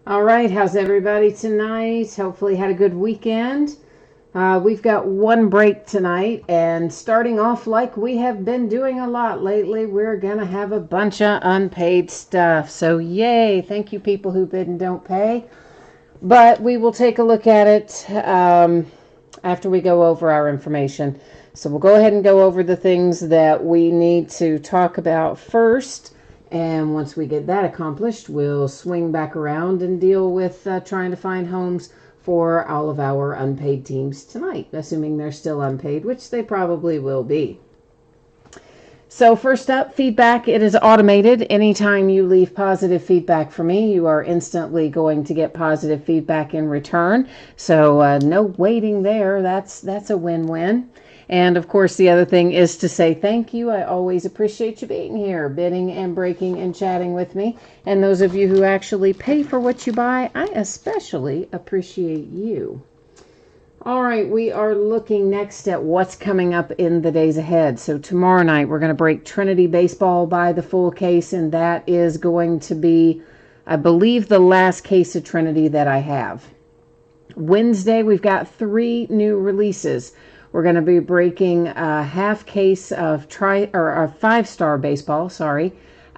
All right, how's everybody tonight? Hopefully had a good weekend. We've got one break tonight, and starting off like we have been doing a lot lately, we're going to have a bunch of unpaid stuff. So yay, thank you people who bid and don't pay. But we will take a look at it after we go over our information. So we'll go ahead and go over the things that we need to talk about first. And once we get that accomplished, we'll swing back around and deal with trying to find homes for all of our unpaid teams tonight, assuming they're still unpaid, which they probably will be. So first up, feedback. It is automated. Anytime you leave positive feedback for me, you are instantly going to get positive feedback in return. So no waiting there. That's a win-win. And of course, the other thing is to say thank you. I always appreciate you being here, bidding and breaking and chatting with me. And those of you who actually pay for what you buy, I especially appreciate you. All right, we are looking next at what's coming up in the days ahead. So tomorrow night, we're going to break Trinity Baseball by the full case, and that is going to be, I believe, the last case of Trinity that I have. Wednesday, we've got 3 new releases. We're going to be breaking a half case of a 5-star baseball,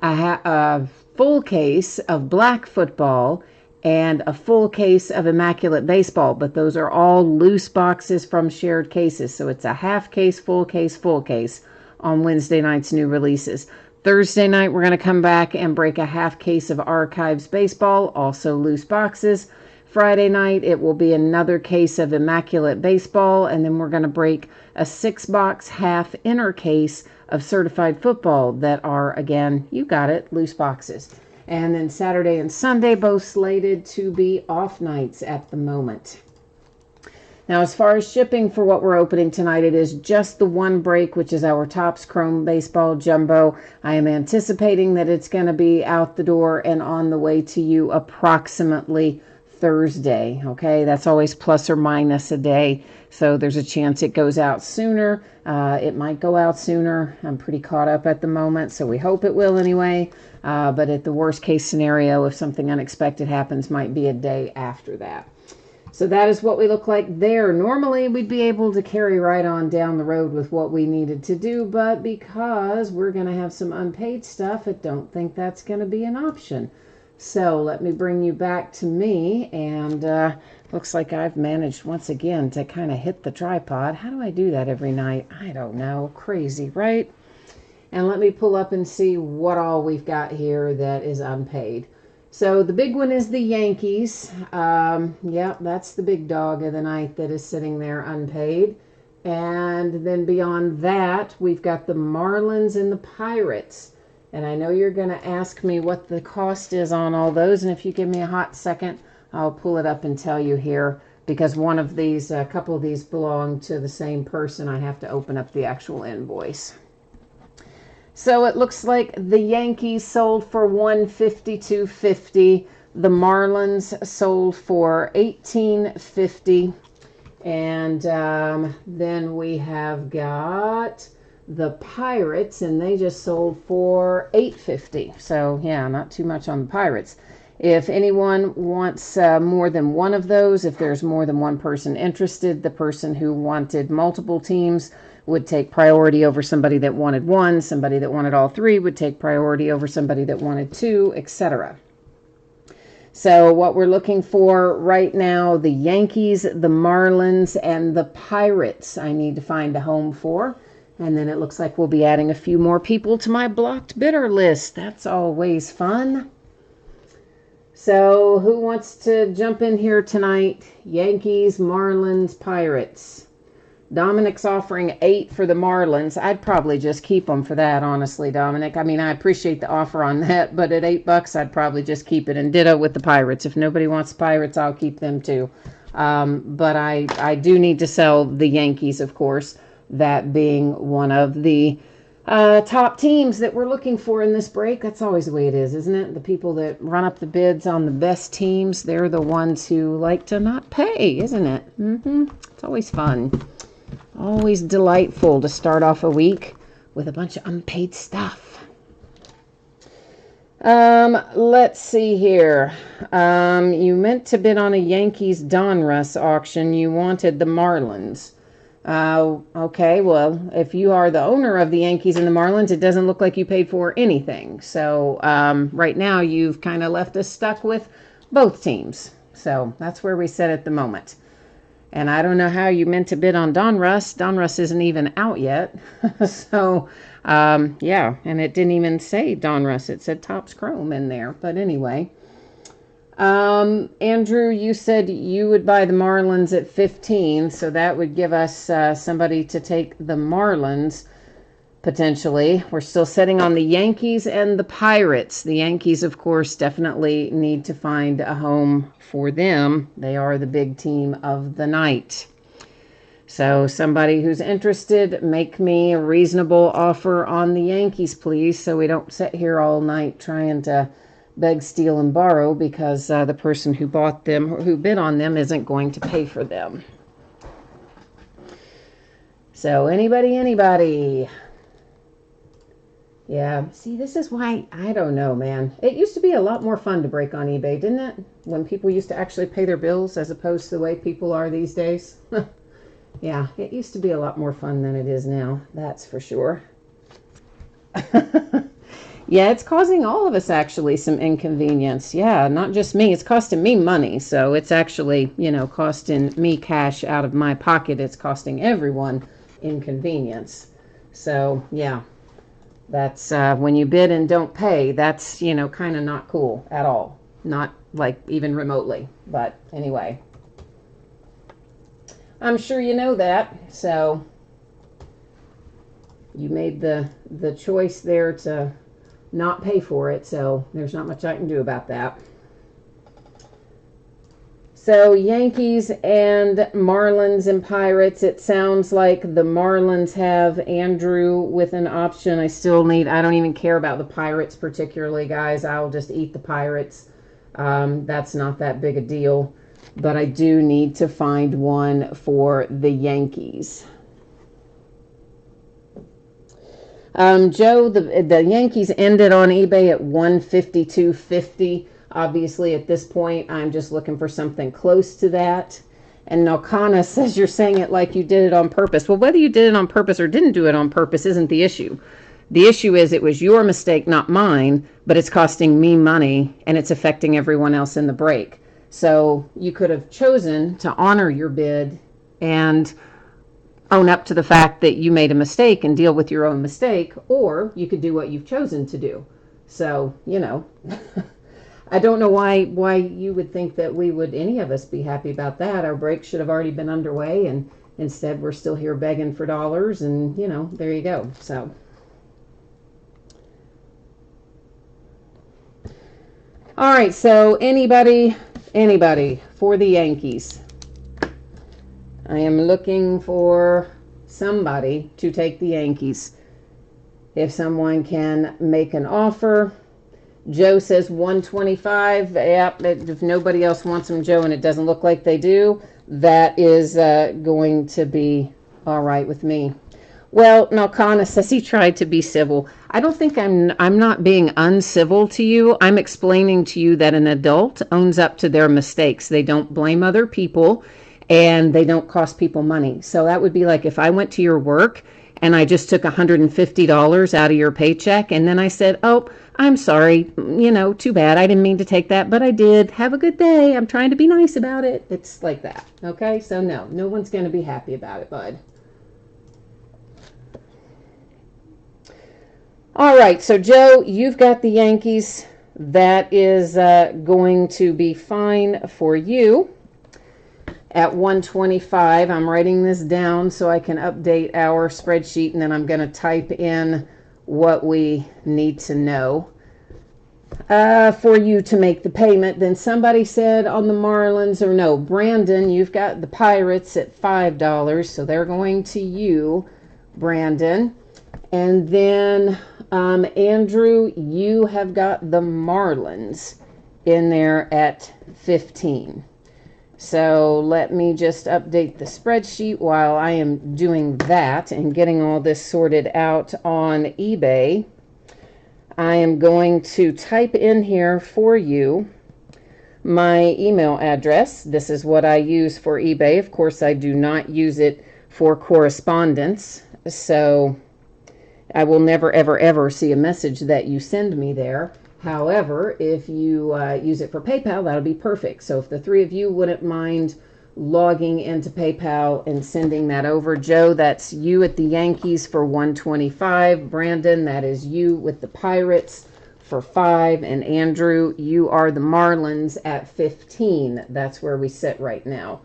a full case of black football, and a full case of immaculate baseball. But those are all loose boxes from shared cases. So it's a half case, full case on Wednesday night's new releases. Thursday night, we're going to come back and break a half case of Archives baseball, also loose boxes. Friday night, it will be another case of Immaculate Baseball, and then we're going to break a 6-box half inner case of Certified Football that are, again, you got it, loose boxes. And then Saturday and Sunday, both slated to be off nights at the moment. Now, as far as shipping for what we're opening tonight, it is just the one break, which is our Topps Chrome Baseball Jumbo. I am anticipating that it's going to be out the door and on the way to you approximately Thursday. Okay, that's always plus or minus a day, so there's a chance it goes out sooner. It might go out sooner. I'm pretty caught up at the moment, so we hope it will anyway. But at the worst case scenario, if something unexpected happens, might be a day after that. So that is what we look like there. Normally, we'd be able to carry right on down the road with what we needed to do, but because we're going to have some unpaid stuff, I don't think that's going to be an option. So let me bring you back to me, and looks like I've managed once again to kind of hit the tripod. How do I do that every night? I don't know. Crazy, right? And let me pull up and see what all we've got here that is unpaid. So the big one is the Yankees. Yep, that's the big dog of the night that is sitting there unpaid. And then beyond that, we've got the Marlins and the Pirates. And I know you're going to ask me what the cost is on all those. And if you give me a hot second, I'll pull it up and tell you here. Because one of these, a couple of these belong to the same person. I have to open up the actual invoice. So it looks like the Yankees sold for $152.50. The Marlins sold for $18.50. And then we have got the Pirates, and they just sold for $8.50. So yeah, not too much on the Pirates. If anyone wants more than one of those, if there's more than one person interested, the person who wanted multiple teams would take priority over somebody that wanted one. Somebody that wanted all 3 would take priority over somebody that wanted 2, etc. So what we're looking for right now, the Yankees, the Marlins, and the Pirates, I need to find a home for. And then it looks like we'll be adding a few more people to my blocked bidder list. That's always fun. So who wants to jump in here tonight? Yankees, Marlins, Pirates. Dominic's offering 8 for the Marlins. I'd probably just keep them for that, honestly, Dominic. I mean, I appreciate the offer on that, but at $8, I'd probably just keep it. And ditto with the Pirates. If nobody wants the Pirates, I'll keep them too. But I do need to sell the Yankees, of course, that being one of the top teams that we're looking for in this break. That's always the way it is, isn't it? The people that run up the bids on the best teams, they're the ones who like to not pay, isn't it? It's always fun. Always delightful to start off a week with a bunch of unpaid stuff. Let's see here. You meant to bid on a Yankees Donruss auction. You wanted the Marlins. Okay, well, if you are the owner of the Yankees and the Marlins, it doesn't look like you paid for anything. So, right now you've kind of left us stuck with both teams. So that's where we sit at the moment. And I don't know how you meant to bid on Donruss. Donruss isn't even out yet. So, yeah, and it didn't even say Donruss. It said Topps Chrome in there. But anyway, Andrew, you said you would buy the Marlins at 15, so that would give us somebody to take the Marlins. Potentially. We're still sitting on the Yankees and the Pirates. The Yankees, of course, definitely need to find a home for them. They are the big team of the night. So somebody who's interested, make me a reasonable offer on the Yankees, please, so we don't sit here all night trying to beg, steal, and borrow because the person who bought them or who bid on them isn't going to pay for them. So anybody? Yeah, see, this is why, I don't know, man. It used to be a lot more fun to break on eBay, didn't it? When people used to actually pay their bills as opposed to the way people are these days. Yeah, it used to be a lot more fun than it is now, that's for sure. Yeah, it's causing all of us actually some inconvenience. Yeah, not just me. It's costing me money. So it's actually, costing me cash out of my pocket. It's costing everyone inconvenience. So, yeah. That's when you bid and don't pay, that's, kind of not cool at all. Not like even remotely. But anyway, I'm sure you know that. So you made the choice there to not pay for it. So there's not much I can do about that. So Yankees and Marlins and Pirates, it sounds like the Marlins have Andrew with an option. I don't even care about the Pirates particularly, guys. I'll just eat the Pirates. That's not that big a deal. But I do need to find one for the Yankees. Joe, the Yankees ended on eBay at $152.50. Obviously, at this point, I'm just looking for something close to that. And Nalkana says you're saying it like you did it on purpose. Well, whether you did it on purpose or didn't do it on purpose isn't the issue. The issue is it was your mistake, not mine, but it's costing me money and it's affecting everyone else in the break. So you could have chosen to honor your bid and own up to the fact that you made a mistake and deal with your own mistake, or you could do what you've chosen to do. So, I don't know why you would think that any of us be happy about that. Our break should have already been underway, and instead we're still here begging for dollars, and, there you go. So, all right, so anybody for the Yankees. I am looking for somebody to take the Yankees. If someone can make an offer. Joe says 125. Yep, if nobody else wants them, Joe, and it doesn't look like they do, that is going to be all right with me. Well, Nalkana says he tried to be civil. I don't think I'm not being uncivil to you. I'm explaining to you that an adult owns up to their mistakes. They don't blame other people, and they don't cost people money. So that would be like if I went to your work and I just took $150 out of your paycheck, and then I said, oh, I'm sorry, too bad. I didn't mean to take that, but I did. Have a good day. I'm trying to be nice about it. It's like that. Okay? So no one's going to be happy about it, bud. All right. So Joe, you've got the Yankees. That is going to be fine for you. At 125, I'm writing this down so I can update our spreadsheet, and then I'm going to type in what we need to know for you to make the payment. Then somebody said on the Marlins, or no, Brandon, you've got the Pirates at $5, so they're going to you, Brandon. And then Andrew, you have got the Marlins in there at 15. So let me just update the spreadsheet while I am doing that and getting all this sorted out on eBay. I am going to type in here for you my email address. This is what I use for eBay. Of course, I do not use it for correspondence, so I will never, ever, ever see a message that you send me there. However, if you use it for PayPal, that'll be perfect. So if the three of you wouldn't mind logging into PayPal and sending that over. Joe, that's you at the Yankees for 125. Brandon, that is you with the Pirates for 5. And Andrew, you are the Marlins at 15. That's where we sit right now.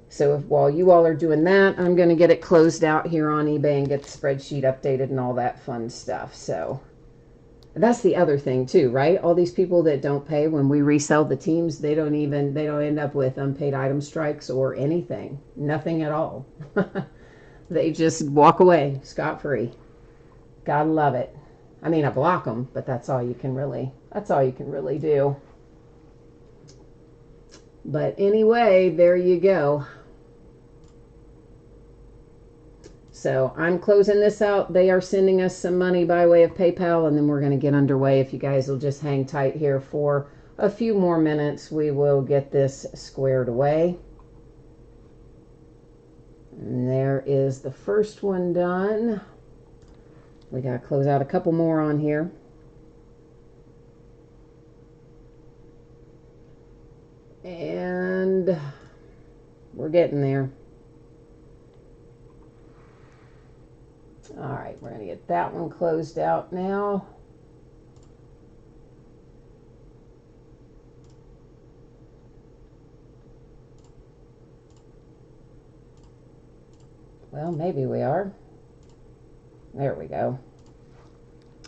So while you all are doing that, I'm going to get it closed out here on eBay and get the spreadsheet updated and all that fun stuff. So that's the other thing too, right? All these people that don't pay when we resell the teams, they don't end up with unpaid item strikes or anything. Nothing at all. They just walk away scot-free. Gotta love it. I mean, I block them, but that's all you can really do. But anyway, there you go. So I'm closing this out. They are sending us some money by way of PayPal, and then we're going to get underway. If you guys will just hang tight here for a few more minutes, we will get this squared away. And there is the first one done. We got to close out a couple more on here. And we're getting there. All right, we're going to get that one closed out now. Well, maybe we are. There we go.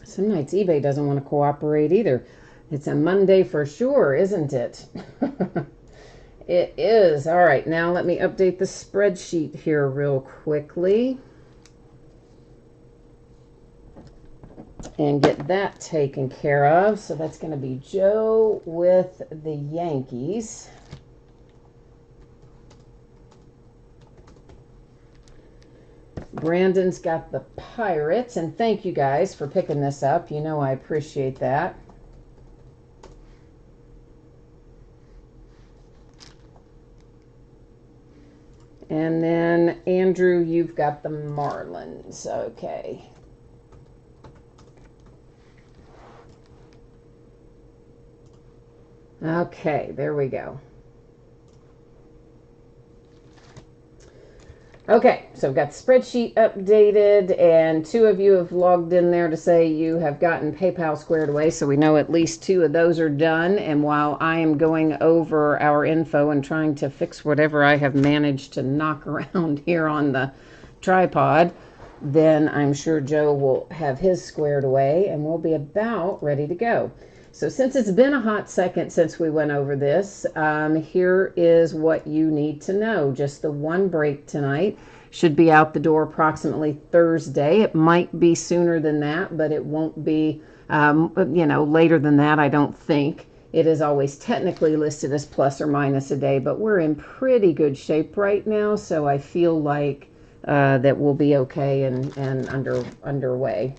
Some nights eBay doesn't want to cooperate either. It's a Monday for sure, isn't it? It is. All right, now let me update the spreadsheet here real quickly. And get that taken care of. So that's going to be Joe with the Yankees. Brandon's got the Pirates. And thank you guys for picking this up. You know I appreciate that. And then Andrew, you've got the Marlins. Okay. Okay, there we go. Okay, so I've got the spreadsheet updated, and 2 of you have logged in there to say you have gotten PayPal squared away, so we know at least 2 of those are done. And while I am going over our info and trying to fix whatever I have managed to knock around here on the tripod, then I'm sure Joe will have his squared away, and we'll be about ready to go. So since it's been a hot second since we went over this, here is what you need to know. Just the one break tonight. Should be out the door approximately Thursday. It might be sooner than that, but it won't be, later than that, I don't think. It is always technically listed as plus or minus a day, but we're in pretty good shape right now, so I feel like that we'll be okay and underway.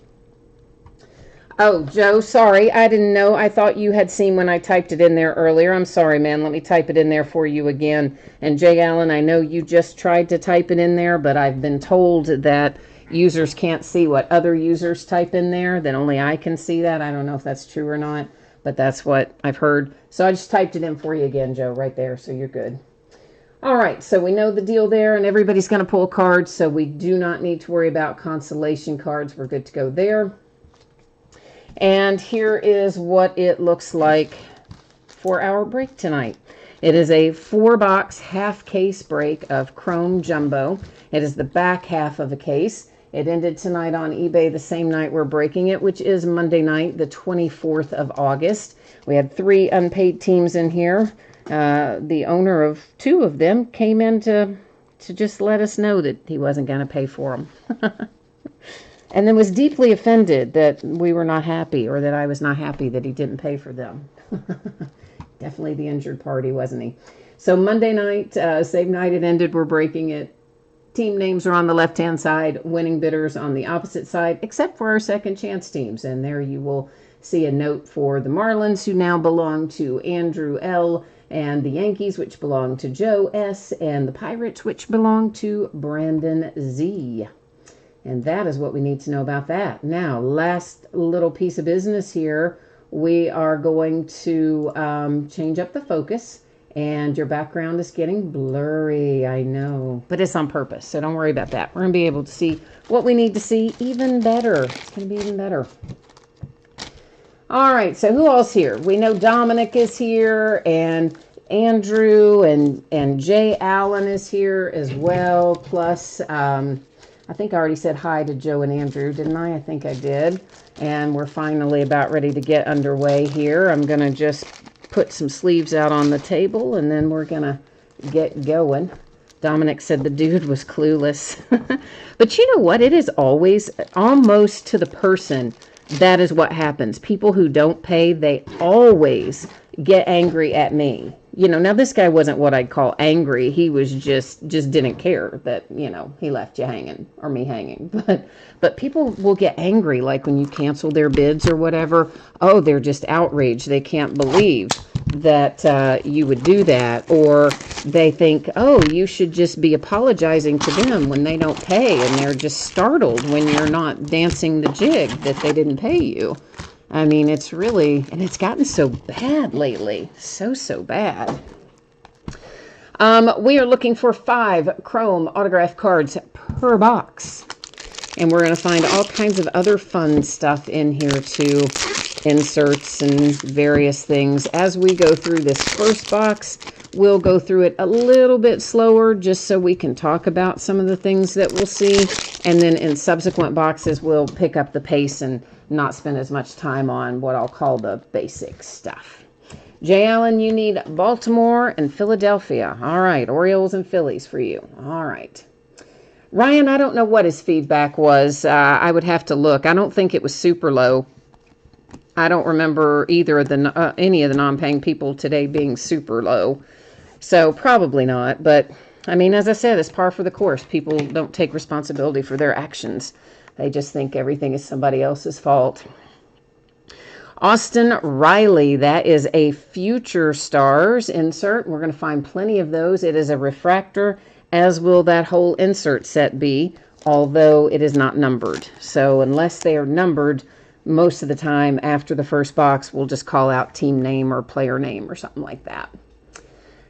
Oh, Joe, sorry. I didn't know. I thought you had seen when I typed it in there earlier. I'm sorry, man. Let me type it in there for you again. And Jay Allen, I know you just tried to type it in there, but I've been told that users can't see what other users type in there, that only I can see that. I don't know if that's true or not, but that's what I've heard. So I just typed it in for you again, Joe, right there, so you're good. All right, so we know the deal there, and everybody's going to pull cards, so we do not need to worry about consolation cards. We're good to go there. And here is what it looks like for our break tonight. It is a 4-box half case break of Chrome Jumbo. It is the back half of a case. It ended tonight on eBay the same night we're breaking it, which is Monday night, the 24th of August. We had 3 unpaid teams in here. The owner of 2 of them came in to just let us know that he wasn't going to pay for them. And then was deeply offended that we were not happy, or that I was not happy that he didn't pay for them. Definitely the injured party, wasn't he? So Monday night, same night it ended, we're breaking it. Team names are on the left-hand side, winning bidders on the opposite side, except for our second chance teams. And there you will see a note for the Marlins, who now belong to Andrew L., and the Yankees, which belong to Joe S., and the Pirates, which belong to Brandon Z. And that is what we need to know about that. Now, last little piece of business here. We are going to change up the focus. And your background is getting blurry, I know. But it's on purpose, so don't worry about that. We're going to be able to see what we need to see even better. It's going to be even better. All right, so who else here? We know Dominic is here, and Andrew and Jay Allen is here as well. Plus, I think I already said hi to Joe and Andrew, didn't I? I think I did. And we're finally about ready to get underway here. I'm going to just put some sleeves out on the table, and then we're going to get going. Dominic said the dude was clueless. But you know what? It is always, almost to the person, that is what happens. People who don't pay, they always get angry at me. You know, now this guy wasn't what I'd call angry. He was just didn't care that, you know, he left you hanging or me hanging. But people will get angry, like when you cancel their bids or whatever. Oh, they're just outraged. They can't believe that you would do that. Or they think, oh, you should just be apologizing to them when they don't pay. And they're just startled when you're not dancing the jig that they didn't pay you. I mean, it's really, and it's gotten so bad lately. So bad. We are looking for 5 chrome autograph cards per box. And we're going to find all kinds of other fun stuff in here too. Inserts and various things. As we go through this first box, we'll go through it a little bit slower just so we can talk about some of the things that we'll see. And then in subsequent boxes, we'll pick up the pace and not spend as much time on what I'll call the basic stuff. Jay Allen, you need Baltimore and Philadelphia. All right, Orioles and Phillies for you. All right. Ryan, I don't know what his feedback was. I would have to look. I don't think it was super low. I don't remember either of the any of the non-paying people today being super low. So probably not. But, I mean, as I said, it's par for the course. People don't take responsibility for their actions. They just think everything is somebody else's fault. Austin Riley, that is a Future Stars insert. We're going to find plenty of those. It is a refractor, as will that whole insert set be, although it is not numbered. So unless they are numbered, most of the time after the first box, we'll just call out team name or player name or something like that.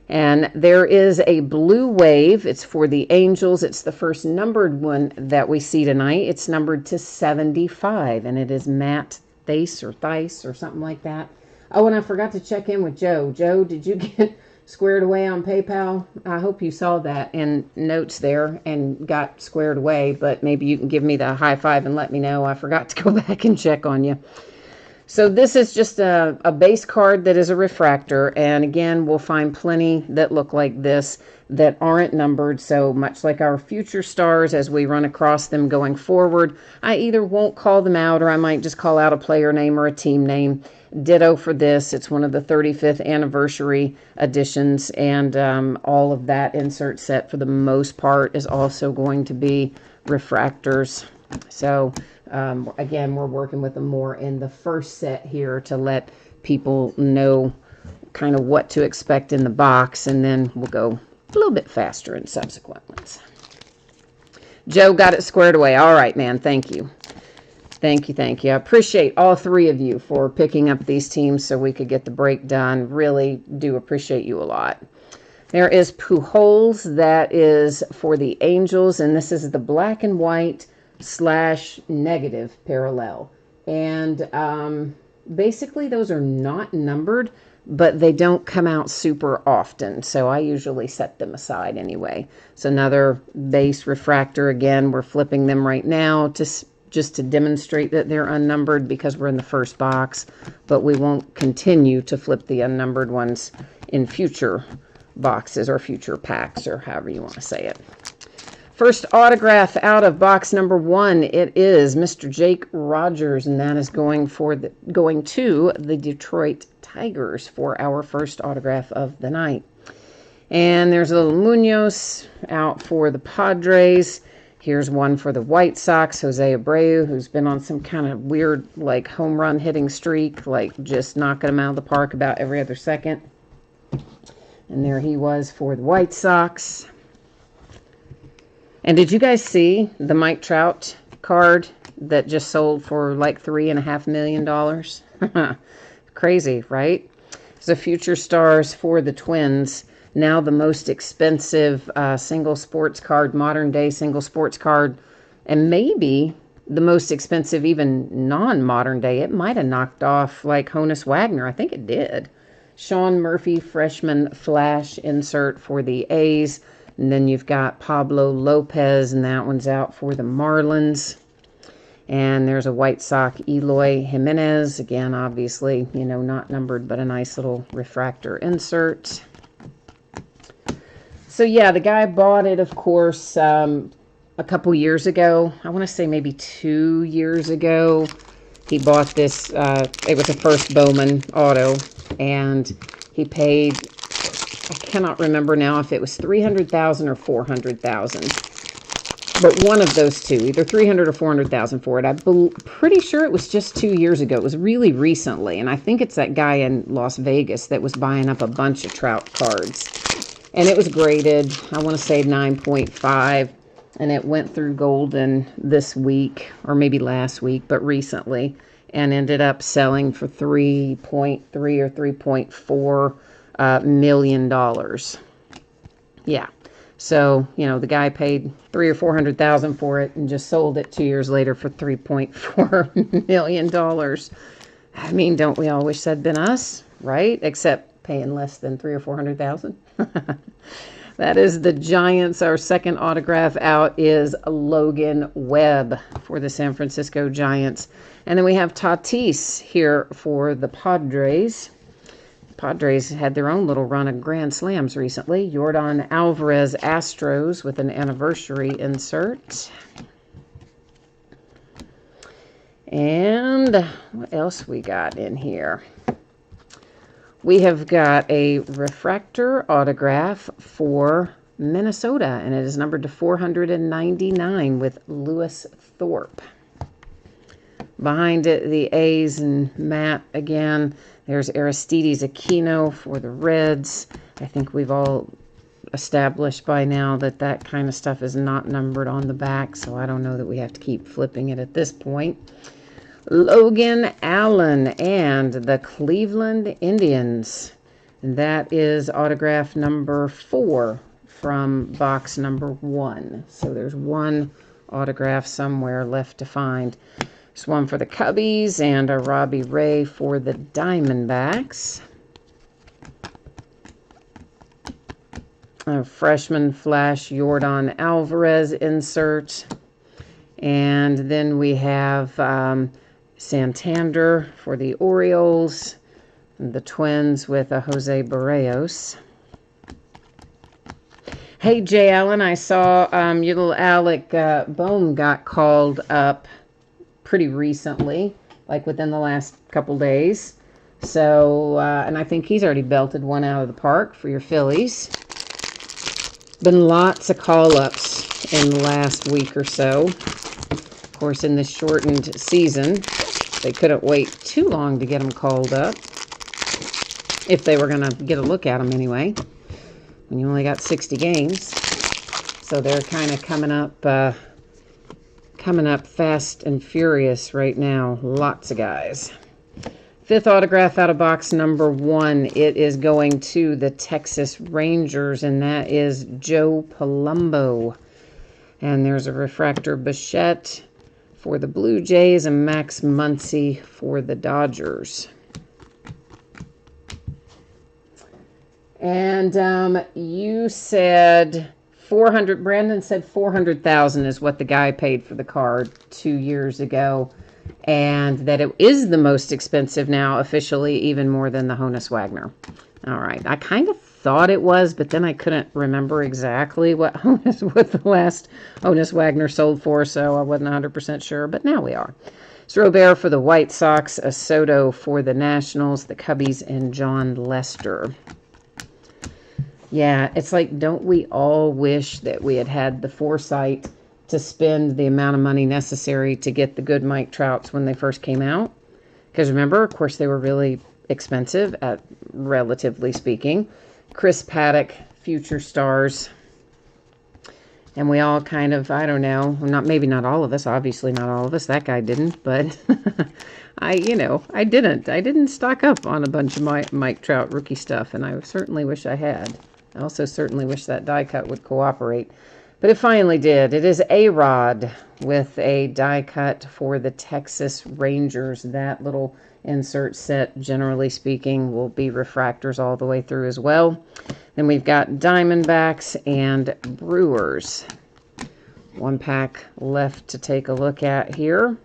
And there is a blue wave. It's for the Angels. It's the first numbered one that we see tonight. It's numbered to 75, and it is Matt Thies or something like that. Oh, and I forgot to check in with Joe. Joe, did you get squared away on PayPal? I hope you saw that in notes there and got squared away, but maybe you can give me the high five and let me know. I forgot to go back and check on you. So this is just a base card that is a refractor, and again, we'll find plenty that look like this that aren't numbered. So much like our Future Stars, as we run across them going forward, I either won't call them out or I might just call out a player name or a team name. Ditto for this. It's one of the 35th anniversary editions, and all of that insert set for the most part is also going to be refractors. So again, we're working with them more in the first set here to let people know kind of what to expect in the box, and then we'll go a little bit faster in subsequent ones. Joe got it squared away. All right, man. Thank you. Thank you. I appreciate all 3 of you for picking up these teams so we could get the break done. Really do appreciate you a lot. There is Pujols. That is for the Angels, and this is the black and white / negative parallel. And basically those are not numbered, but they don't come out super often, so I usually set them aside anyway. So another base refractor. Again, we're flipping them right now just to demonstrate that they're unnumbered because we're in the first box, but we won't continue to flip the unnumbered ones in future boxes or future packs, or however you want to say it. First autograph out of box number 1, it is Mr. Jake Rogers, and that is going to the Detroit Tigers for our first autograph of the night. And there's a little Munoz out for the Padres. Here's one for the White Sox, Jose Abreu, who's been on some kind of weird, like, home run hitting streak, like just knocking them out of the park about every other second. And there he was for the White Sox. And did you guys see the Mike Trout card that just sold for like $3.5 million? Crazy, right? The future stars for the Twins. Now the most expensive single sports card, modern day single sports card, and maybe the most expensive even non-modern day. It might have knocked off like Honus Wagner. I think it did. Sean Murphy, freshman flash insert for the A's. And then you've got Pablo Lopez, and that one's out for the Marlins. And there's a White Sox, Eloy Jimenez. Again, obviously, you know, not numbered, but a nice little refractor insert. So, yeah, the guy bought it, of course, a couple years ago. I want to say maybe 2 years ago. He bought this. It was a first Bowman auto, and he paid, I cannot remember now if it was $300,000 or $400,000. But one of those two, either $300,000 or $400,000 for it. I'm pretty sure it was just 2 years ago. It was really recently, and I think it's that guy in Las Vegas that was buying up a bunch of Trout cards. And it was graded, I want to say 9.5, and it went through Golden this week, or maybe last week, but recently, and ended up selling for $3.3 or $3.4 million. Yeah. So, you know, the guy paid $300,000 or $400,000 for it and just sold it 2 years later for $3.4 million. I mean, don't we all wish that'd been us, right? Except paying less than $300,000 or $400,000. That is the Giants. Our second autograph out is Logan Webb for the San Francisco Giants. And then we have Tatis here for the Padres. Padres had their own little run of Grand Slams recently. Yordan Alvarez Astros with an anniversary insert. And what else we got in here? We have got a refractor autograph for Minnesota, and it is numbered to 499 with Lewis Thorpe. Behind it, the A's and Matt again. There's Aristides Aquino for the Reds. I think we've all established by now that that kind of stuff is not numbered on the back, so I don't know that we have to keep flipping it at this point. Logan Allen and the Cleveland Indians. And that is autograph number 4 from box number 1. So there's one autograph somewhere left to find. There's one for the Cubbies and a Robbie Ray for the Diamondbacks. A freshman flash Yordan Alvarez insert. And then we have Santander for the Orioles, the Twins with a Jose Barrios. Hey, Jay Allen, I saw your little Alec Bohm got called up pretty recently, like within the last couple days. So, and I think he's already belted one out of the park for your Phillies. Been lots of call-ups in the last week or so. Of course, in this shortened season, they couldn't wait too long to get them called up, if they were going to get a look at them anyway, when you only got 60 games. So they're kind of coming up fast and furious right now. Lots of guys. Fifth autograph out of box number 1. It is going to the Texas Rangers, and that is Joe Palumbo. And there's a refractor Bichette for the Blue Jays and Max Muncy for the Dodgers. And you said 400, Brandon said 400,000 is what the guy paid for the card 2 years ago, and that it is the most expensive now, officially, even more than the Honus Wagner. All right. I kind of thought it was, but then I couldn't remember exactly what the last Honus Wagner sold for, so I wasn't 100% sure, but now we are. It's Robert for the White Sox, a Soto for the Nationals, the Cubbies, and John Lester. Yeah, it's like, don't we all wish that we had had the foresight to spend the amount of money necessary to get the good Mike Trouts when they first came out? Because remember, of course, they were really expensive, at relatively speaking. Chris Paddock, future stars. And we all kind of, I don't know, maybe not all of us, obviously not all of us. That guy didn't, but I didn't stock up on a bunch of Mike Trout rookie stuff, and I certainly wish I had. I also certainly wish that die cut would cooperate. But it finally did. It is A-Rod with a die cut for the Texas Rangers. That little insert set, generally speaking, will be refractors all the way through as well. Then we've got Diamondbacks and Brewers. One pack left to take a look at here.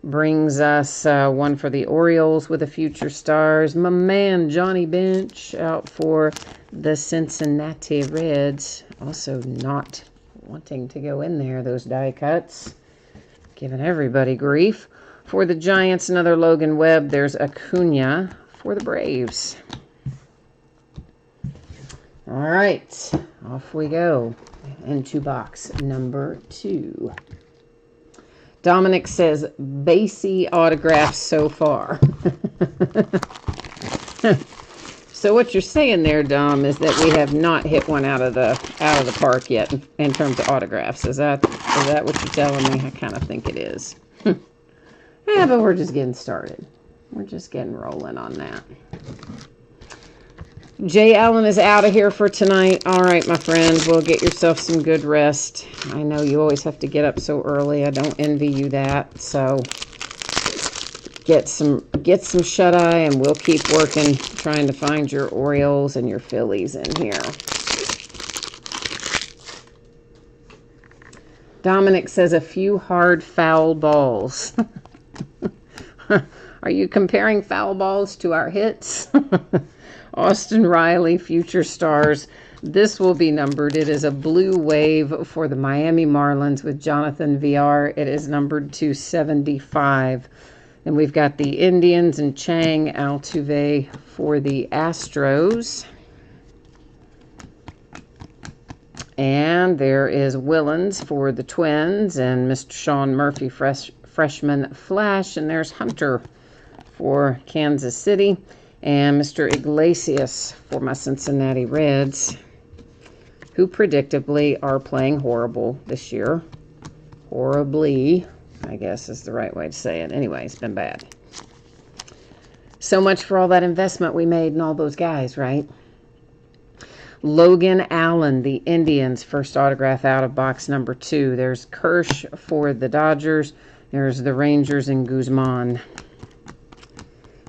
Brings us one for the Orioles with the future stars. My man, Johnny Bench, out for the Cincinnati Reds. Also not wanting to go in there, those die cuts. Giving everybody grief. For the Giants, another Logan Webb. There's Acuna for the Braves. All right, off we go into box number 2. Dominic says, Basie autographs so far. So what you're saying there, Dom, is that we have not hit one out of the park yet in terms of autographs. Is that what you're telling me? I kind of think it is. Yeah, but we're just getting started. We're just getting rolling on that. Jay Allen is out of here for tonight. All right, my friends, well, get yourself some good rest. I know you always have to get up so early. I don't envy you that. So get some shut-eye, and we'll keep working, trying to find your Orioles and your Phillies in here. Dominic says a few hard foul balls. Are you comparing foul balls to our hits? Austin Riley, future stars. This will be numbered. It is a blue wave for the Miami Marlins with Jonathan VR. It is numbered to 75. And we've got the Indians and Chang Altuve for the Astros. And there is Willens for the Twins and Mr. Sean Murphy, freshman Flash. And there's Hunter for Kansas City. And Mr. Iglesias for my Cincinnati Reds, who predictably are playing horrible this year. Horribly, I guess is the right way to say it. Anyway, it's been bad. So much for all that investment we made in all those guys, right? Logan Allen, the Indians, first autograph out of box number 2. There's Kirsch for the Dodgers. There's the Rangers and Guzman.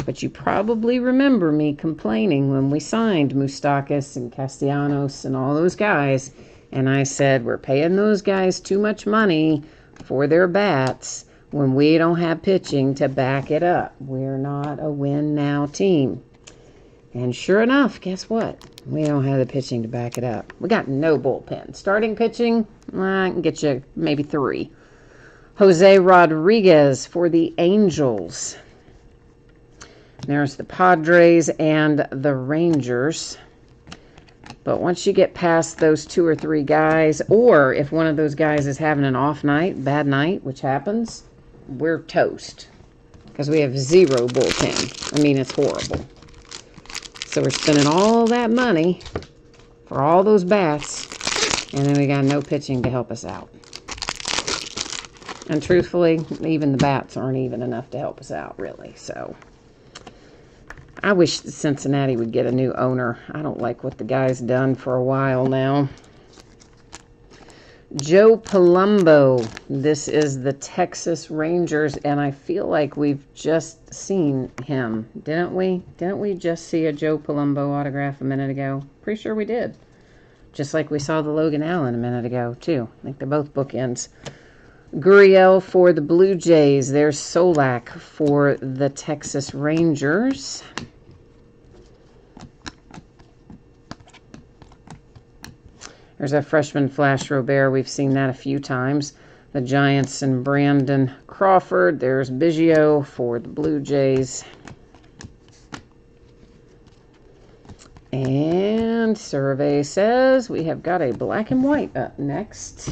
But you probably remember me complaining when we signed Moustakas and Castellanos and all those guys. And I said, we're paying those guys too much money for their bats when we don't have pitching to back it up. We're not a win-now team. And sure enough, guess what? We don't have the pitching to back it up. We got no bullpen. Starting pitching, I can get you maybe 3. Jose Rodriguez for the Angels. There's the Padres and the Rangers. But once you get past those 2 or 3 guys, or if one of those guys is having an off night, bad night, which happens, we're toast. Because we have 0 bullpen. I mean, it's horrible. So we're spending all that money for all those bats, and then we got no pitching to help us out. And truthfully, even the bats aren't even enough to help us out, really. So I wish Cincinnati would get a new owner. I don't like what the guy's done for a while now. Joe Palumbo. This is the Texas Rangers, and I feel like we've just seen him, didn't we? Didn't we just see a Joe Palumbo autograph a minute ago? Pretty sure we did. Just like we saw the Logan Allen a minute ago, too. I think they're both bookends. Gurriel for the Blue Jays. There's Solak for the Texas Rangers. There's a freshman Flash Robert. We've seen that a few times. The Giants and Brandon Crawford. There's Biggio for the Blue Jays. And And survey says we have got a black and white up next.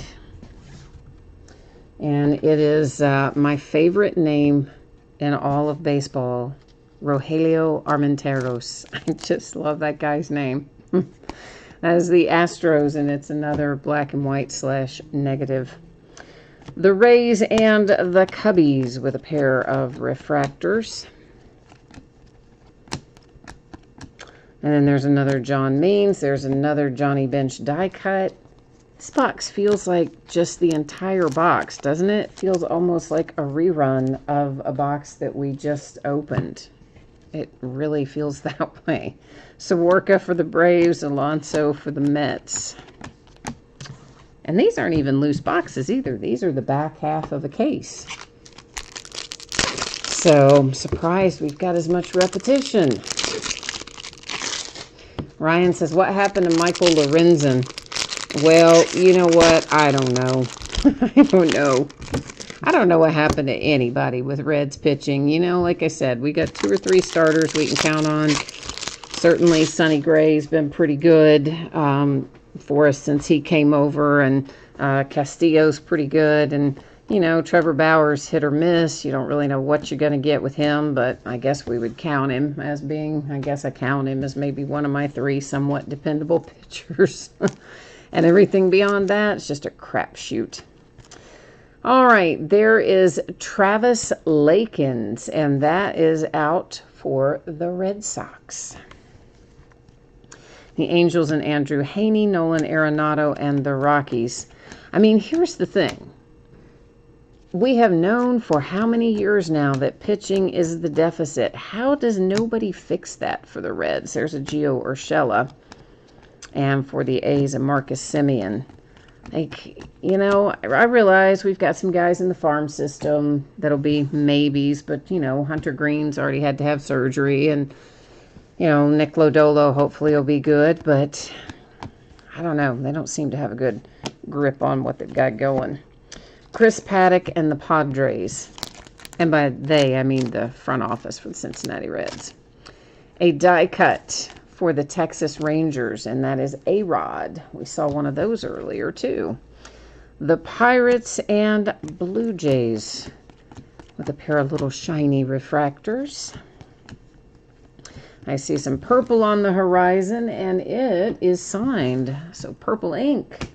And it is my favorite name in all of baseball, Rogelio Armenteros. I just love that guy's name. That is the Astros, and it's another black and white / negative. The Rays and the Cubbies with a pair of refractors. And then there's another John Means. There's another Johnny Bench die cut. This box feels like just the entire box, doesn't it? It feels almost like a rerun of a box that we just opened. It really feels that way. Soroka for the Braves, Alonso for the Mets. And these aren't even loose boxes either. These are the back half of a case. So I'm surprised we've got as much repetition. Ryan says, what happened to Michael Lorenzen? Well, you know what? I don't know. I don't know. I don't know what happened to anybody with Reds pitching. You know, like I said, we got 2 or 3 starters we can count on. Certainly, Sonny Gray's been pretty good for us since he came over, and Castillo's pretty good. And, you know, Trevor Bauer's hit or miss. You don't really know what you're going to get with him, but I guess we would count him as being, I guess I count him as maybe one of my 3 somewhat dependable pitchers. And everything beyond that is just a crapshoot. All right, there is Travis Lakins, and that is out for the Red Sox. The Angels and Andrew Haney, Nolan Arenado, and the Rockies. I mean, here's the thing. We have known for how many years now that pitching is the deficit. How does nobody fix that for the Reds? There's a Gio Urshela. And for the A's, a Marcus Semien. Like, you know, I realize we've got some guys in the farm system that'll be maybes, but, you know, Hunter Green's already had to have surgery, and, you know, Nick Lodolo hopefully will be good, but I don't know. They don't seem to have a good grip on what they've got going. Chris Paddock and the Padres. And by they, I mean the front office for the Cincinnati Reds. A die cut for the Texas Rangers, and that is A-Rod. We saw one of those earlier, too. The Pirates and Blue Jays with a pair of little shiny refractors. I see some purple on the horizon, and it is signed. So purple ink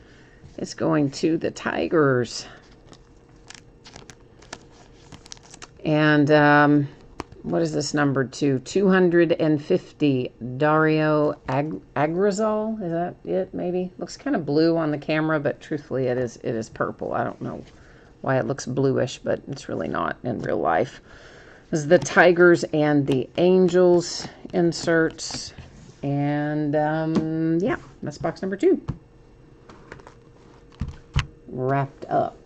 is going to the Tigers. And what is this number to? 250, Dario Agrazal. Is that it, maybe? Looks kind of blue on the camera, but truthfully it is purple. I don't know why it looks bluish, but it's really not in real life. This is the Tigers and the Angels inserts. And, yeah, that's box number 2. Wrapped up.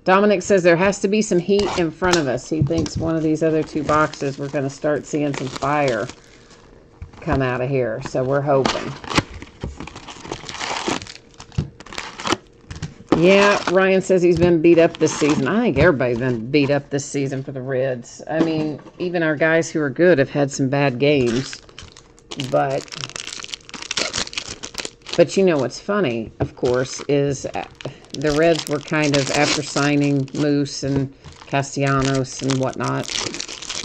Dominic says there has to be some heat in front of us. He thinks one of these other 2 boxes, we're going to start seeing some fire come out of here. So we're hoping. Yeah, Ryan says he's been beat up this season. I think everybody's been beat up this season for the Reds. I mean, even our guys who are good have had some bad games. But you know what's funny, of course, is the Reds were kind of, after signing Moose and Castellanos and whatnot,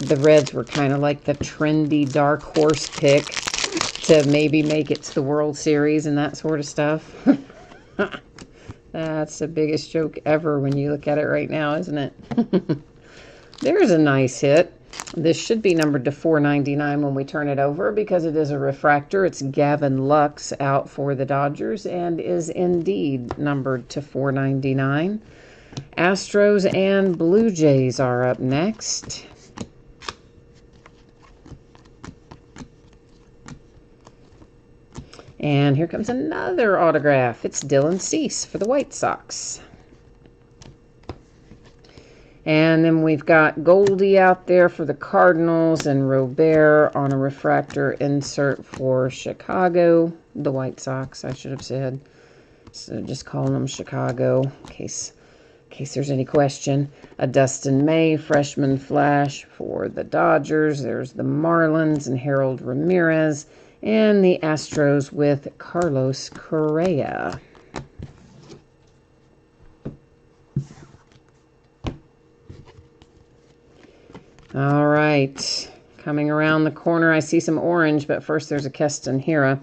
the Reds were kind of like the trendy dark horse pick to maybe make it to the World Series and that sort of stuff. That's the biggest joke ever when you look at it right now, isn't it? There's a nice hit. This should be numbered to 499 when we turn it over because it is a refractor. It's Gavin Lux out for the Dodgers and is indeed numbered to 499. Astros and Blue Jays are up next. And here comes another autograph. It's Dylan Cease for the White Sox. And then we've got Goldie out there for the Cardinals and Robert on a refractor insert for Chicago. The White Sox, I should have said. So just calling them Chicago in case there's any question. A Dustin May freshman flash for the Dodgers. There's the Marlins and Harold Ramirez. And the Astros with Carlos Correa. All right. Coming around the corner, I see some orange, but first there's a Keston Hira.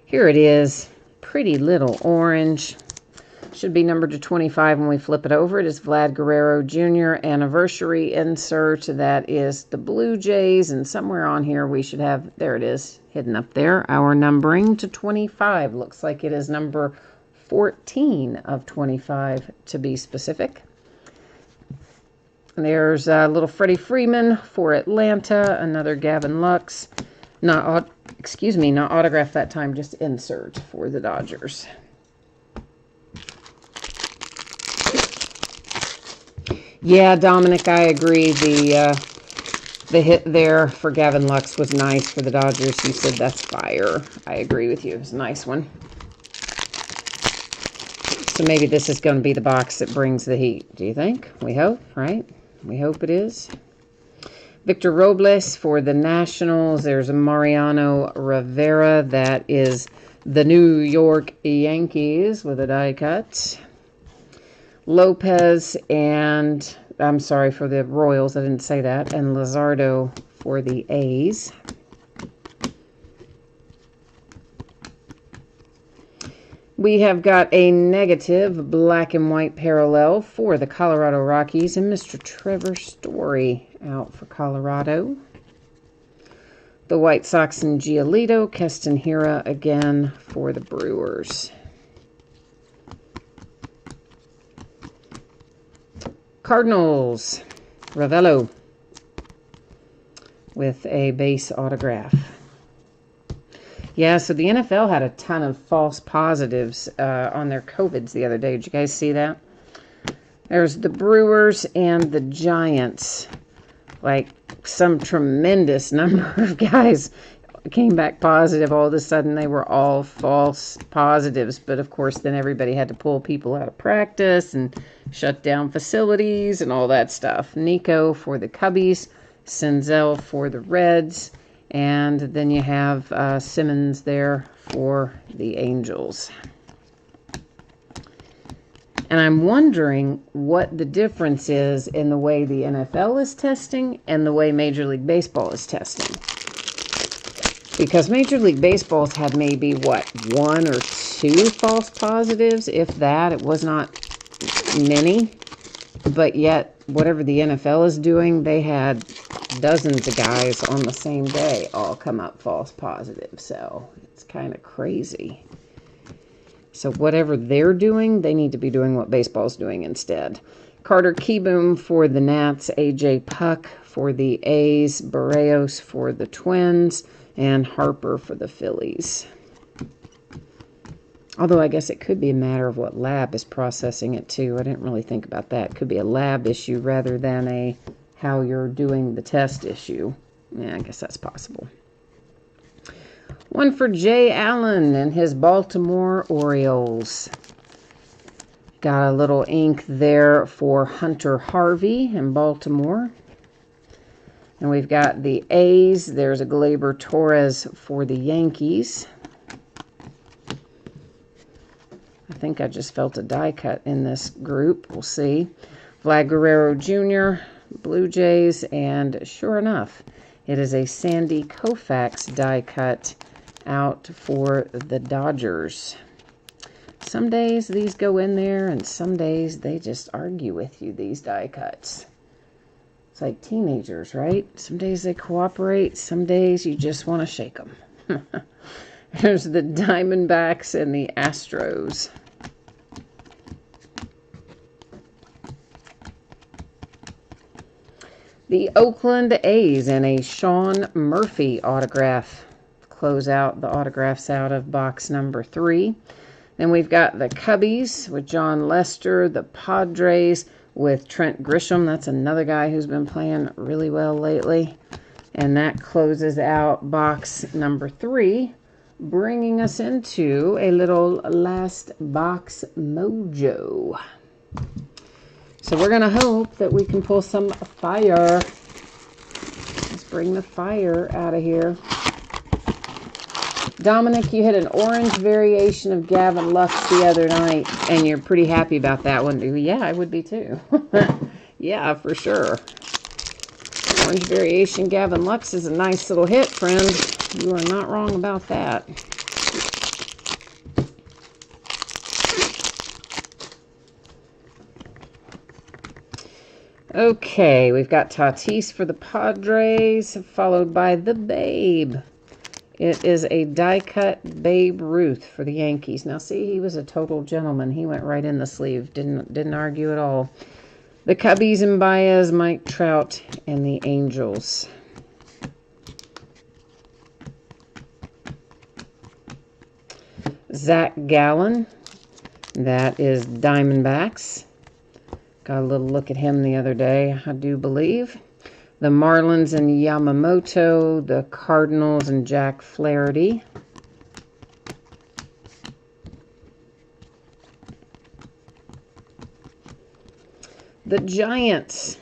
Here it is. Pretty little orange. Should be numbered to 25 when we flip it over. It is Vlad Guerrero Jr. anniversary insert. That is the Blue Jays. And somewhere on here we should have, there it is, hidden up there, our numbering to 25. Looks like it is number 14 of 25 to be specific. There's a little Freddie Freeman for Atlanta, another Gavin Lux. Not autographed that time, just insert for the Dodgers. Yeah, Dominic, I agree. The hit there for Gavin Lux was nice for the Dodgers. You said that's fire. I agree with you. It was a nice one. So maybe this is going to be the box that brings the heat. Do you think? We hope, right? We hope it is. Victor Robles for the Nationals. There's a Mariano Rivera. That is the New York Yankees with a die cut. Lopez and, I'm sorry, for the Royals. I didn't say that. And Luzardo for the A's. We have got a negative black and white parallel for the Colorado Rockies and Mr. Trevor Story out for Colorado. The White Sox and Giolito, Keston Hira again for the Brewers. Cardinals, Ravello with a base autograph. Yeah, so the NFL had a ton of false positives on their COVIDs the other day. Did you guys see that? There's the Brewers and the Giants. Like, some tremendous number of guys came back positive. All of a sudden, they were all false positives. But, of course, then everybody had to pull people out of practice and shut down facilities and all that stuff. Nico for the Cubbies, Senzel for the Reds. And then you have Simmons there for the Angels. And I'm wondering what the difference is in the way the NFL is testing and the way Major League Baseball is testing. Because Major League Baseball's had maybe, what, 1 or 2 false positives? If that, it was not many. But yet, whatever the NFL is doing, they had dozens of guys on the same day all come up false positive. So it's kind of crazy. So whatever they're doing, they need to be doing what baseball's doing instead. Carter Kieboom for the Nats, AJ Puck for the A's, Barrios for the Twins, and Harper for the Phillies. Although I guess it could be a matter of what lab is processing it too. I didn't really think about that. It could be a lab issue rather than a how you're doing the test issue. Yeah, I guess that's possible. One for Jay Allen and his Baltimore Orioles. Got a little ink there for Hunter Harvey in Baltimore. And we've got the A's. There's a Gleyber Torres for the Yankees. I think I just felt a die cut in this group. We'll see. Vlad Guerrero Jr., Blue Jays, and sure enough, it is a Sandy Koufax die cut out for the Dodgers. Some days these go in there, and some days they just argue with you, these die cuts. It's like teenagers, right? Some days they cooperate, some days you just want to shake them. There's the Diamondbacks and the Astros. The Oakland A's and a Sean Murphy autograph. Close out the autographs out of box number 3. Then we've got the Cubbies with John Lester, the Padres with Trent Grisham. That's another guy who's been playing really well lately. And that closes out box number 3, bringing us into a little last box mojo. So we're going to hope that we can pull some fire. Let's bring the fire out of here. Dominic, you hit an orange variation of Gavin Lux the other night, and you're pretty happy about that one. Yeah, I would be too. Yeah, for sure. Orange variation Gavin Lux is a nice little hit, friend. You are not wrong about that. Okay, we've got Tatis for the Padres, followed by the Babe. It is a die-cut Babe Ruth for the Yankees. Now, see, he was a total gentleman. He went right in the sleeve. Didn't argue at all. The Cubbies and Baez, Mike Trout, and the Angels. Zach Gallen. That is Diamondbacks. Got a little look at him the other day, I do believe. The Marlins and Yamamoto. The Cardinals and Jack Flaherty. The Giants.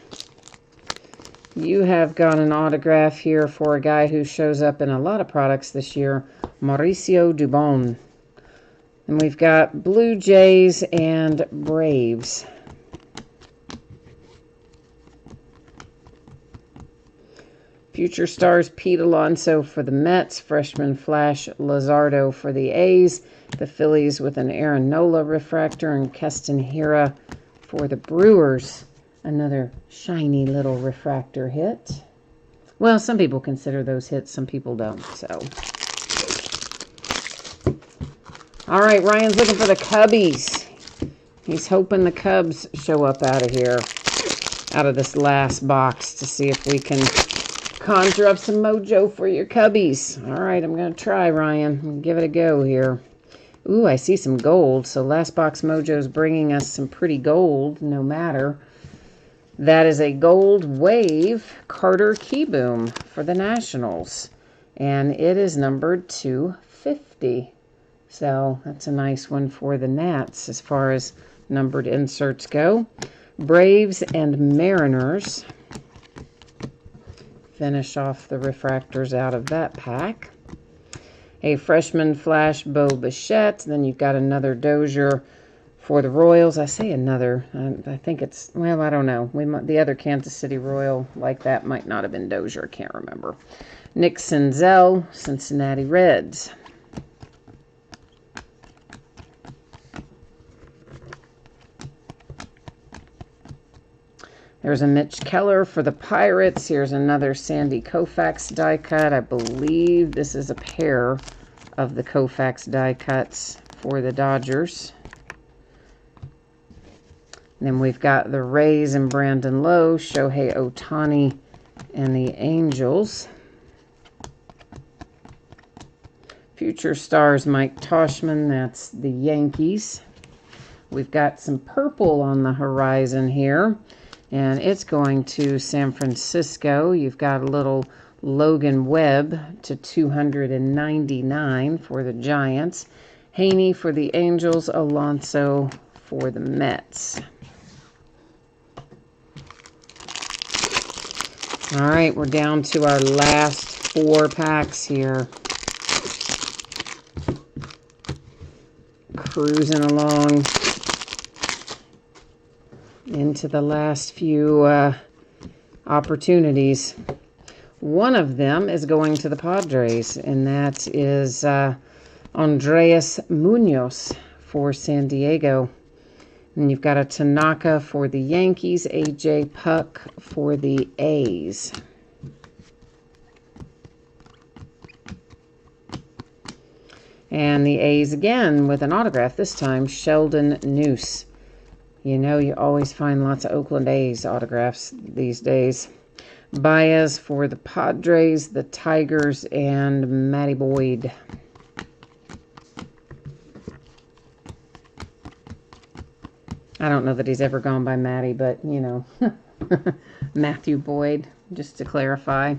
You have got an autograph here for a guy who shows up in a lot of products this year, Mauricio Dubon. And we've got Blue Jays and Braves. Future Stars, Pete Alonso for the Mets. Freshman Flash Luzardo for the A's. The Phillies with an Aaron Nola refractor. And Keston Hiura for the Brewers. Another shiny little refractor hit. Well, some people consider those hits, some people don't. So, all right, Ryan's looking for the Cubbies. He's hoping the Cubs show up out of here, out of this last box, to see if we can conjure up some mojo for your Cubbies. All right, I'm going to try, Ryan. Give it a go here. Ooh, I see some gold. So last box mojo's bringing us some pretty gold, no matter. That is a gold wave Carter Keyboom for the Nationals. And it is numbered 250. So that's a nice one for the Nats as far as numbered inserts go. Braves and Mariners. Finish off the refractors out of that pack. A freshman Flash Bo Bichette. Then you've got another Dozier for the Royals. I say another. I think it's, well, I don't know. The other Kansas City Royal like that might not have been Dozier. I can't remember. Nick Senzel, Cincinnati Reds. There's a Mitch Keller for the Pirates. Here's another Sandy Koufax die cut. I believe this is a pair of the Koufax die cuts for the Dodgers. And then we've got the Rays and Brandon Lowe, Shohei Ohtani, and the Angels. Future Stars, Mike Toshman. That's the Yankees. We've got some purple on the horizon here. And it's going to San Francisco. You've got a little Logan Webb to 299 for the Giants. Haney for the Angels. Alonso for the Mets. All right, we're down to our last 4 packs here. Cruising along into the last few opportunities. One of them is going to the Padres, and that is Andres Munoz for San Diego. And you've got a Tanaka for the Yankees, A.J. Puck for the A's. And the A's again with an autograph, this time Sheldon Noose. You know, you always find lots of Oakland A's autographs these days. Baez for the Padres, the Tigers, and Matty Boyd. I don't know that he's ever gone by Matty, but, you know, Matthew Boyd, just to clarify.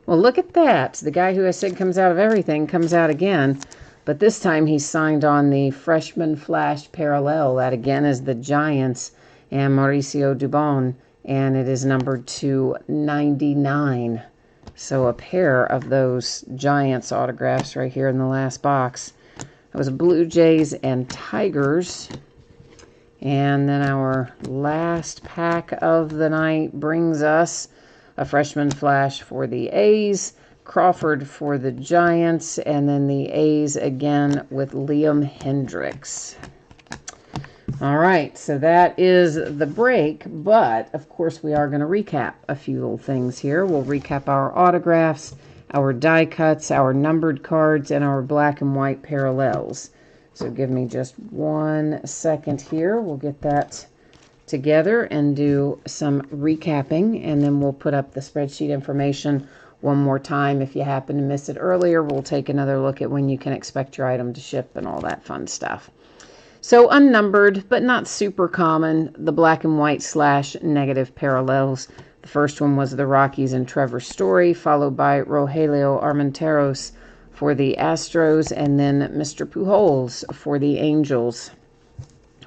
Well, look at that. The guy who I said comes out of everything comes out again. But this time he's signed on the Freshman Flash Parallel. That again is the Giants and Mauricio Dubon. And it is numbered to 99. So a pair of those Giants autographs right here in the last box. That was Blue Jays and Tigers. And then our last pack of the night brings us a freshman flash for the A's, Crawford for the Giants, and then the A's again with Liam Hendricks. All right, so that is the break, but of course we are going to recap a few little things here. We'll recap our autographs, our die cuts, our numbered cards, and our black and white parallels. So give me just 1 second here. We'll get that together and do some recapping, and then we'll put up the spreadsheet information one more time. If you happen to miss it earlier, we'll take another look at when you can expect your item to ship and all that fun stuff. So unnumbered, but not super common, the black and white / negative parallels. The first one was the Rockies and Trevor Story, followed by Rogelio Armenteros for the Astros, and then Mr. Pujols for the Angels.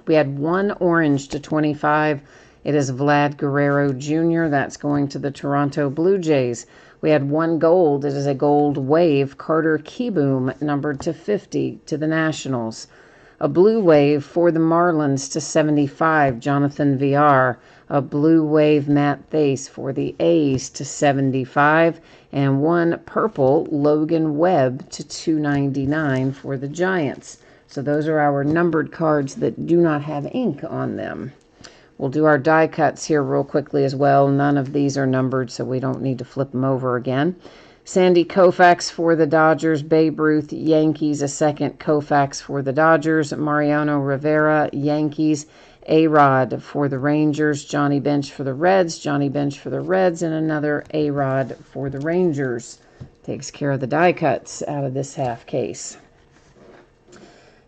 We had one orange to 25. It is Vlad Guerrero Jr. That's going to the Toronto Blue Jays. We had one gold. It is a gold wave, Carter Kieboom, numbered to 50 to the Nationals. A blue wave for the Marlins to 75, Jonathan Villar. A blue wave, Matt Thaiss for the A's to 75. And one purple, Logan Webb to 299 for the Giants. So those are our numbered cards that do not have ink on them. We'll do our die cuts here real quickly as well. None of these are numbered, so we don't need to flip them over again. Sandy Koufax for the Dodgers, Babe Ruth, Yankees, a second Koufax for the Dodgers, Mariano Rivera, Yankees, A-Rod for the Rangers, Johnny Bench for the Reds, Johnny Bench for the Reds, and another A-Rod for the Rangers. Takes care of the die cuts out of this half case.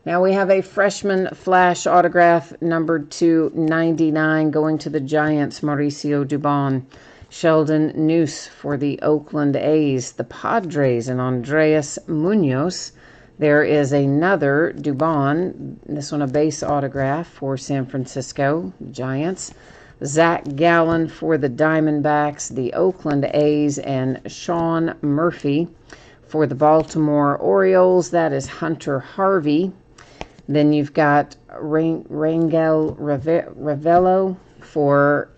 Now we have a freshman flash autograph numbered to 99 going to the Giants, Mauricio Dubon. Sheldon Neuse for the Oakland A's, the Padres, and Andres Munoz. There is another Dubon, this one a base autograph for San Francisco Giants. Zach Gallen for the Diamondbacks, the Oakland A's, and Sean Murphy for the Baltimore Orioles. That is Hunter Harvey. Then you've got Rangel Ravelo for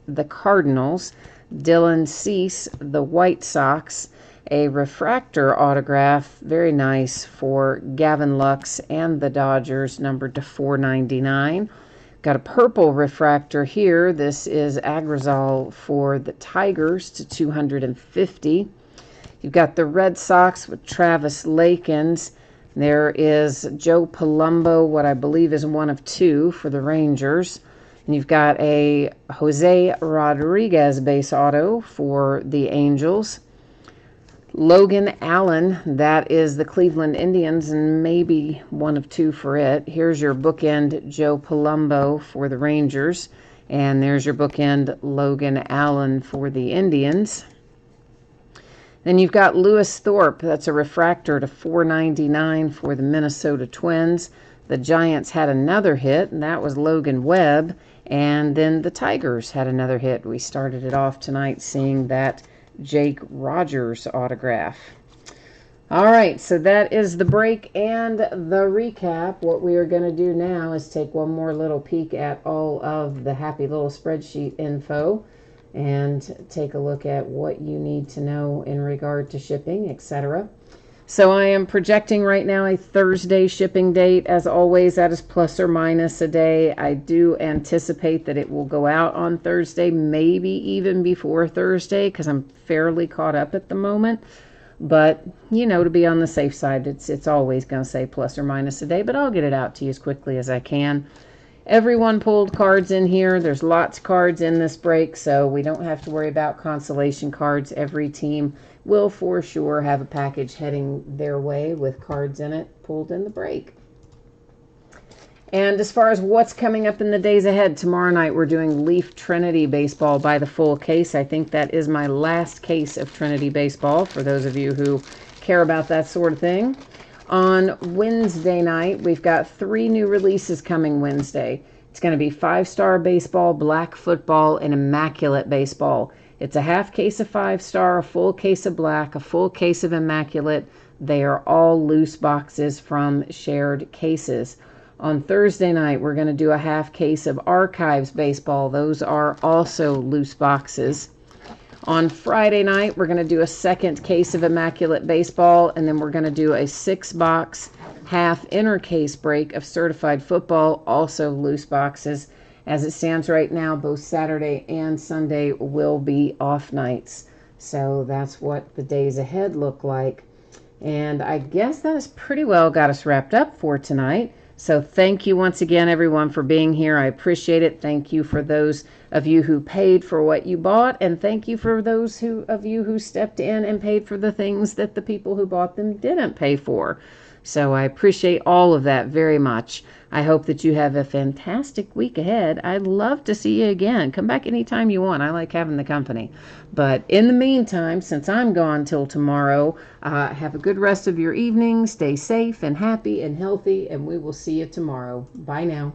the Cardinals, Dylan Cease, the White Sox, a refractor autograph, very nice, for Gavin Lux and the Dodgers, numbered to 499. Got a purple refractor here. This is Agrizal for the Tigers to 250. You've got the Red Sox with Travis Lakins. There is Joe Palumbo, what I believe is one of two for the Rangers. And you've got a Jose Rodriguez base auto for the Angels. Logan Allen, that is the Cleveland Indians, and maybe one of two for it. Here's your bookend Joe Palumbo for the Rangers. And there's your bookend Logan Allen for the Indians. Then you've got Lewis Thorpe. That's a refractor to 499 for the Minnesota Twins. The Giants had another hit, and that was Logan Webb. And then the Tigers had another hit. We started it off tonight seeing that Jake Rogers autograph. All right, so that is the break and the recap. What we are going to do now is take one more little peek at all of the happy little spreadsheet info and take a look at what you need to know in regard to shipping, etc. So I am projecting right now a Thursday shipping date. As always, that is plus or minus a day. I do anticipate that it will go out on Thursday, maybe even before Thursday, because I'm fairly caught up at the moment. But, you know, to be on the safe side, it's always going to say plus or minus a day, but I'll get it out to you as quickly as I can. Everyone pulled cards in here. There's lots of cards in this break, so we don't have to worry about consolation cards. Every team will for sure have a package heading their way with cards in it pulled in the break. And as far as what's coming up in the days ahead, tomorrow night we're doing Leaf Trinity Baseball by the full case. I think that is my last case of Trinity Baseball for those of you who care about that sort of thing. On Wednesday night, we've got 3 new releases coming Wednesday. It's going to be 5-Star Baseball, Black Football, and Immaculate Baseball. It's a half case of 5-star, a full case of black, a full case of immaculate. They are all loose boxes from shared cases. On Thursday night, we're going to do a half case of Archives baseball. Those are also loose boxes. On Friday night, we're going to do a second case of Immaculate Baseball, and then we're going to do a 6-box half inner case break of Certified Football, also loose boxes. As it stands right now, both Saturday and Sunday will be off nights. So that's what the days ahead look like. And I guess that has pretty well got us wrapped up for tonight. So thank you once again, everyone, for being here. I appreciate it. Thank you for those of you who paid for what you bought, and thank you for those of you who stepped in and paid for the things that the people who bought them didn't pay for. So I appreciate all of that very much. I hope that you have a fantastic week ahead. I'd love to see you again. Come back anytime you want. I like having the company. But in the meantime, since I'm gone till tomorrow, have a good rest of your evening. Stay safe and happy and healthy, and we will see you tomorrow. Bye now.